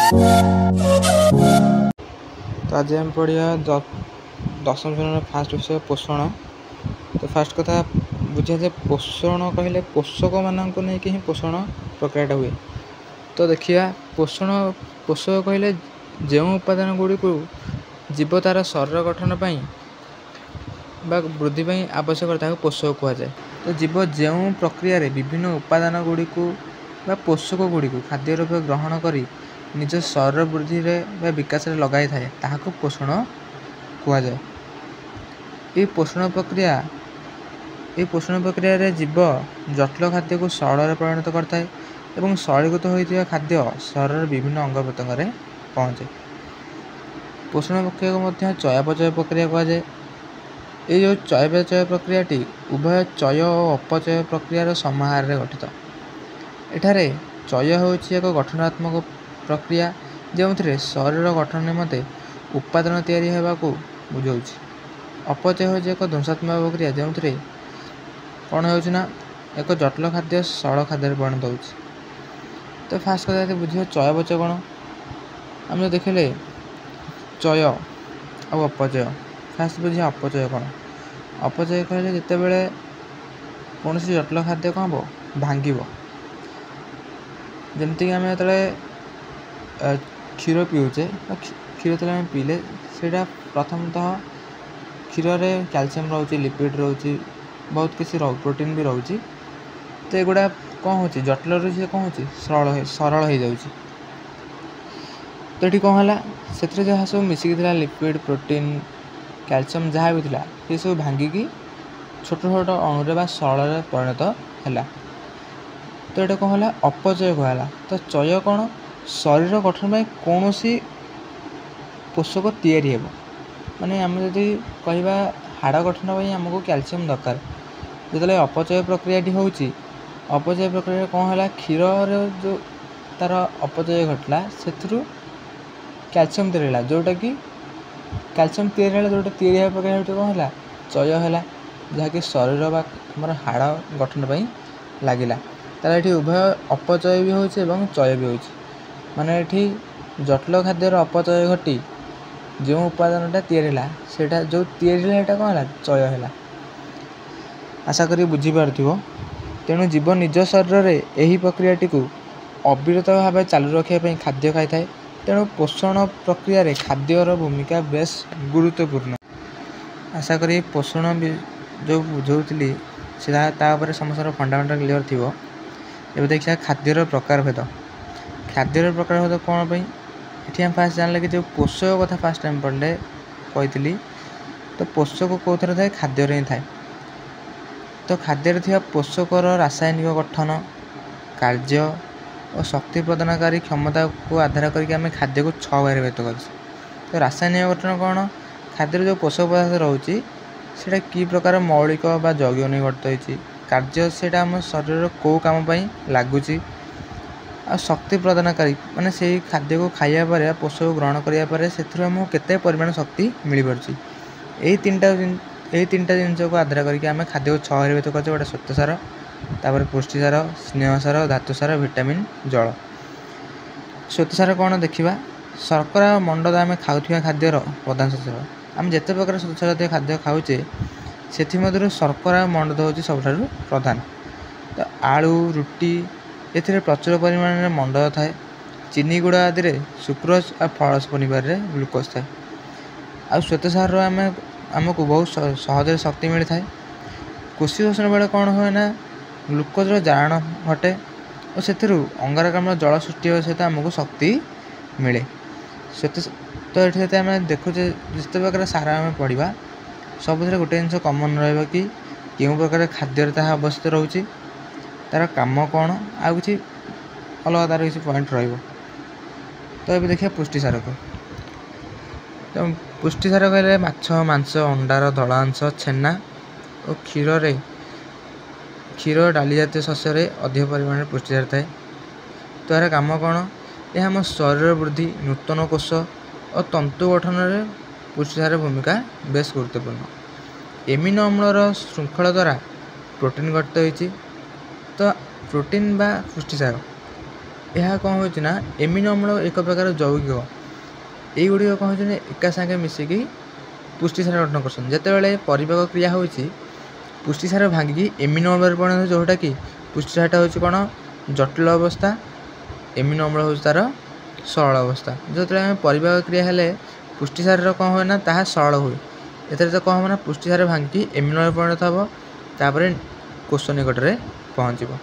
तो आज आम पढ़िया दशम श्रेणी फास्ट विषय पोषण। तो फास्ट कथा बुझे जे पोषण कहले पोषक मानक नहीं कि पोषण प्रक्रियाटा हुए। तो देखिए पोषक कहले जो उपादान गुड़ी को जीव तार शरीर गठन पाई बा वृद्धि पाई आवश्यक पोषक कहुए। तो जीव जो प्रक्रिया रे विभिन्न उपादान गुड़ी को बा पोषक गुड़ी को खाद्य रूप ग्रहण करी निज शरीर वृद्धि रे विकास रे लगाई थाए ताहाको पोषण कहुए। ये पोषण प्रक्रिया रे जीव जटिल खाद्य को सरल परिणत करता है एवं सरलीकृत होता खाद्य शरीर विभिन्न अंग प्रत्यंग में पहुँचे। पोषण प्रक्रिया को मध्य चयापचय प्रक्रिया कहुए। ये जो चयापचय प्रक्रियाटी उभय चय और अपचय प्रक्रियार समाहार रे गठित। एठारे चय होउछि एक गठनात्मक प्रक्रिया जो शरीर गठन निमंते उपादान तैयारी होगा बुझाଉଛି। अपचय होउछि एक ध्वंसात्मक प्रक्रिया जो कौन होना एक जटिल खाद्य सरल खाद्य परिणत होउछि। तो फास्ट कथा बुझे चयापचय कौन आम देखले चय और अपचय। फास्ट बुझे अपचय कौन। अपचय कहले जिते बड़े कौन जटिल खाद्य कौन हम भांग जमती आम जो क्षीर पीऊचे क्षीर तेल आम पीले से प्रथमतः क्षीर में कैल्शियम रोचे लिपिड रोचे बहुत किसी प्रोटीन भी रोचे। तो युवा कौन हो जटिल सी कौन हो सरल हो जाऊँगी। तो ये कौन है से जहाँ सब मिसिक लिपिड प्रोटीन कैल्शियम जहाँ भी था ये सब भांगिकी छोट छोट अणुरे सरल परिणत है। तो ये कौन है अपचय कहला। तो चय कौन शरीर गठन में कौन सी पोषक तैयारी हेब माने आम जदि कहवा हाड़ गठन पर आमको कैल्शियम दरकार जो अपचय प्रक्रियाटी होउची। अपचय प्रक्रिया कौन है क्षीर जो तार अपचय घटला से कैल्शियम तैयारी जोटा कि कैल्शियम तैयारी जोटा तैयारी प्रक्रिया कौन है चय है जहाँकि शरीर बा हाड़ गठन पर लगिला। तार ये उभय अपचय भी होउची एवं चय भी होउची। माने ये जटिल खाद्यर अपचय घटी जो उपादानटा तैयारी सेटा जो तैयारी कौन है चय है। आशा करी बुझीपार। तेणु जीव निज शरीर में यही प्रक्रियाटी को अविरत भाव चालू रखापी खाद्य खाई थाए। तेणु पोषण प्रक्रिया रे खाद्यर भूमिका बेस गुरुत्वपूर्ण। आशा करी पोषण जो बुझाऊली से समस्त फंडामेंटाल क्लियर थी। ये देखिए खाद्यर प्रकार भेद। खाद्यर प्रकार भेद कौन पर ये हम फास्ट जानले कि जो पोषक कथा फास्ट टाइम पढ़ले कही। तो पोषक कौ थे थाए खाद्य ही थाए। तो खाद्य थी पोषकर रासायनिक गठन कार्य और शक्ति प्रदानकारी क्षमता को आधार करके आम खाद्य को 6 भाग व्यक्त कर। तो रासायनिक गठन कौन खाद्य जो पोषक पदार्थ रोचे से कि प्रकार मौलिक बा जैविक नहीं गठित होती कार्य से आम शरीर कौ कम लगुच। आ शक्ति प्रदानकारी माने से खाद्य को खाया पर पोषक ग्रहण कराया से आमको केते परिमाण शक्ति मिल पार्ची। यही तीनटा जिनस को आधार करके आम खाद्य को 6 भाग व्यक्त कर। गोटे श्वेतसार तापर पुष्टिसार स्नेहसार धातुसार विटामिन जल। श्वेतसार कौन देखा शर्करा और मंड आम खाऊा खाद्यर प्रधान शस्त्र। आम जिते प्रकार श्वेतसार जातीय खाद्य खाऊे से शर्करा और मंड हूँ सब प्रधान। तो आलू रुटी ए प्रचुर परिमाण में मंड थाए। चीनी गुड़ आदि सुक्रोज और फलस पनिपर ग्लुकोज थाए। आ श्वेतसार आमको बहुत सहज शक्ति मिलता है। कोशी शोषण बेले कौन हुए ना ग्लुकोज जारण घटे और से अंगारकाम्ल जल सृष्टि हो सहित आमको शक्ति मिले। तो ये आम देखुचे जिते प्रकार सार आम पढ़ा सब गोटे जिन कमन रहा कि क्यों प्रकार खाद्य ताहा अवस्थित रोचे तार काम कौन आ कि अलग तार किसी पॉइंट रही। तो ये देखिए पुष्टिसार को। तो पुष्टिसार कहले माछ मांस अंडार धला अंश छेना और क्षीर डाली जातीय शस्य अधिक परिमाण पुष्टिसार थाए। तो यार काम कौन यह आम शरीर वृद्धि नूतन कोष और तंतु गठन में पुष्टिसार भूमिका बेस गुरुत्वपूर्ण। एमिनो अम्लर श्रृंखला द्वारा प्रोटीन गठित होती। तो प्रोटीन बा पुष्टिसार यह कौन होची ना एमिनो अम्ल एक प्रकार जौगिक एगुड़ी कौन हो एका सागे मिसिकी पुष्टिसार गठन करछन जेतेबेले परिपाक क्रिया होची पुष्टिसार भांगिकी एमिनो अम्ल परिणत जोटा कि पुष्टिसारटा होची कोन जटिल अवस्था एमिनो अम्ल होची तार सरल अवस्था जो आम परिपाक क्रिया हेले पुष्टिसार कौन हुए ना ताहा सरल हुए एथरे तो कौन ना पुष्टिसार भांगिकी एमिनो अम्ल परिणत हम तापर कोष निकट में पहुँचब।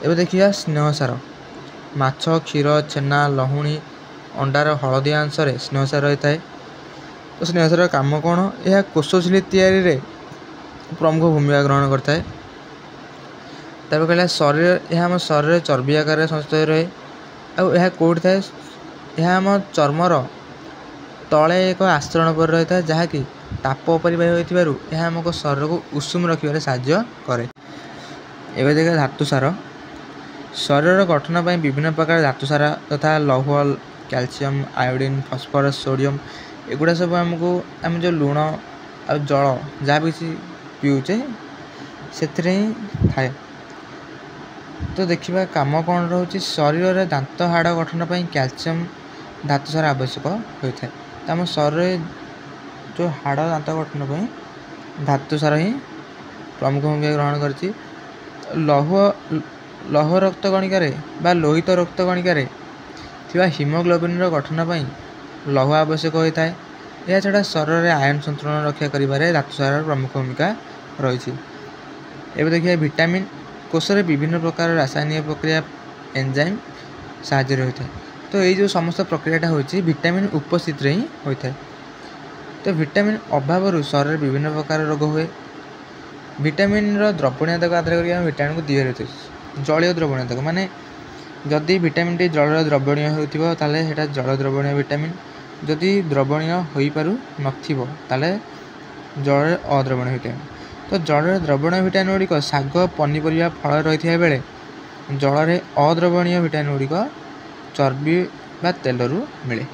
एबे देखिया स्नेहसार माछ क्षीर छेना लहुणी अंडार हलदिया अंश स्नेहसार रही है। तो स्नेहसार काम कौन यह कोष झिल्ली तैयारी रे प्रमुख भूमिका ग्रहण करता है। तापर कहला शरीर यह आम शरीर चर्बी आकार संस्थित रहे आ कौट थाए यह आम चर्मर तले एक आस्तरण पर रही है जहाँकि ताप परिवाही होइथिबारु यह आमको शरीर को उषुम रखिबारे साहाय्य करे। एबे देखा धातुसार शरीर गठन पर विभिन्न प्रकार धातुसार तथा लौह कैल्शियम आयोडीन फस्फरस सोडियम एगुड़ा सब आमको आम जो लुण आ जल जहाँ भी पीऊचे से थाए। तो देखा कम कौन रोचे शरीर में दांत हाड़ गठन पर कैल्शियम धातुसार आवश्यक होता है। तो आम शरीर जो हाड़ दांत गठन पर धातुसार ही प्रमुख भूमिका ग्रहण करछि। लौह रक्त कणिकार बा लोहित रक्त कणिकार हिमोग्लोबिन गठन पर लौह आवश्यक होता है। यह छड़ा शरीर में आयन संतुलन रक्षा करिबारे धातुसार प्रमुख भूमिका रही। एबे देखिए विटामिन कोष रे विभिन्न प्रकार रासायनिक प्रक्रिया एंजाइम साहाय्य होता है। तो ये जो समस्त प्रक्रियाटा होची विटामिन उपस्थित ही होता है। तो विटामिन अभाव शरीर में विभिन्न प्रकार रोग हुए। विटामिन द्रवणीयता को आधार कर विटामिन को दी होती है जलीय द्रवणीयता माने जदि विटामिन टी जल द्रवणीय होता है जल द्रवणीय विटामिन जदि द्रवणीय हो पारु नथिबो ताले जल अद्रवणीय विटामिन। तो जल द्रवणीय विटामिन गुड़िक शाग पनीपरिया फल रही बेले जल में अद्रवणीय विटामिन गुड़िक चर्बी बा तेलरू मिले।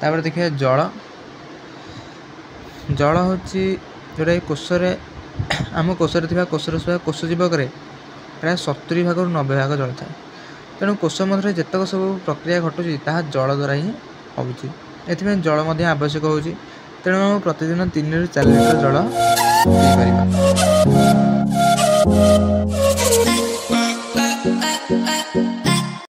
तापर देखिए जल जल हूँ जोटा कोष आम कोष कोष जीवक प्राय 70 भाग 90 भाग जल थाए। तेणु कोष मध्य जितक सब प्रक्रिया घटुची ताहा जल द्वारा ही होची। एथि जल मध्य आवश्यक होची। तेणु प्रतिदिन 3 ରୁ 4 लिटर जल पी पारिबा।